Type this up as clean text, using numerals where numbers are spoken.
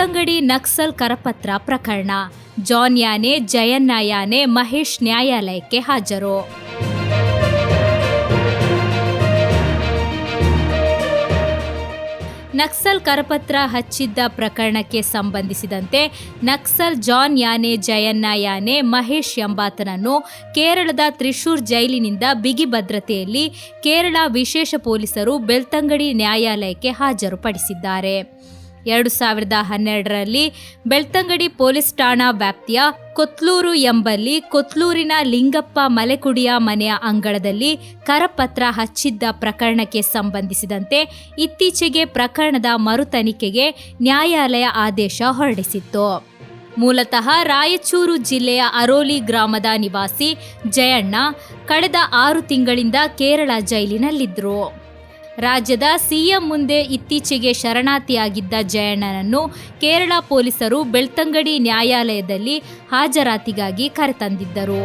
ಬೆಳ್ತಂಗಡಿ ನಕ್ಸಲ್ ಕರಪತ್ರ ಪ್ರಕರಣ. ಜಾನ್ ಯಾನೆ, ಜಯಣ್ಣ ಯಾನೆ, ಮಹೇಶ್ ನ್ಯಾಯಾಲಯಕ್ಕೆ ಹಾಜರು. ನಕ್ಸಲ್ ಕರಪತ್ರ ಹಚ್ಚಿದ್ದ ಪ್ರಕರಣಕ್ಕೆ ಸಂಬಂಧಿಸಿದಂತೆ ನಕ್ಸಲ್ ಜಾನ್ ಯಾನೆ, ಜಯಣ್ಣ ಯಾನೆ, ಮಹೇಶ್ ಎಂಬಾತನನ್ನು ಕೇರಳದ ತ್ರಿಶೂರ್ ಜೈಲಿನಿಂದ ಬಿಗಿ ಭದ್ರತೆಯಲ್ಲಿ ಕೇರಳ ವಿಶೇಷ ಪೊಲೀಸರು ಬೆಳ್ತಂಗಡಿ ನ್ಯಾಯಾಲಯಕ್ಕೆ ಹಾಜರುಪಡಿಸಿದ್ದಾರೆ. 2012ರಲ್ಲಿ ಬೆಳ್ತಂಗಡಿ ಪೊಲೀಸ್ ಠಾಣಾ ವ್ಯಾಪ್ತಿಯ ಕೊತ್ಲೂರು ಎಂಬಲ್ಲಿ ಕೊತ್ಲೂರಿನ ಲಿಂಗಪ್ಪ ಮಲೆಕುಡಿಯ ಮನೆಯ ಅಂಗಳದಲ್ಲಿ ಕರಪತ್ರ ಹಚ್ಚಿದ್ದ ಪ್ರಕರಣಕ್ಕೆ ಸಂಬಂಧಿಸಿದಂತೆ ಇತ್ತೀಚೆಗೆ ಪ್ರಕರಣದ ಮರು ತನಿಖೆಗೆ ನ್ಯಾಯಾಲಯ ಆದೇಶ ಹೊರಡಿಸಿತ್ತು. ಮೂಲತಃ ರಾಯಚೂರು ಜಿಲ್ಲೆಯ ಅರೋಲಿ ಗ್ರಾಮದ ನಿವಾಸಿ ಜಯಣ್ಣ ಕಳೆದ 6 ತಿಂಗಳಿಂದ ಕೇರಳ ಜೈಲಿನಲ್ಲಿದ್ದರು. ರಾಜ್ಯದ ಸಿಎಂ ಮುಂದೆ ಇತ್ತೀಚೆಗೆ ಶರಣಾರ್ಥಿಯಾಗಿದ್ದ ಜಯಣ್ಣನನ್ನು ಕೇರಳ ಪೊಲೀಸರು ಬೆಳ್ತಂಗಡಿ ನ್ಯಾಯಾಲಯದಲ್ಲಿ ಹಾಜರಾತಿಗಾಗಿ ಕರೆತಂದಿದ್ದರು.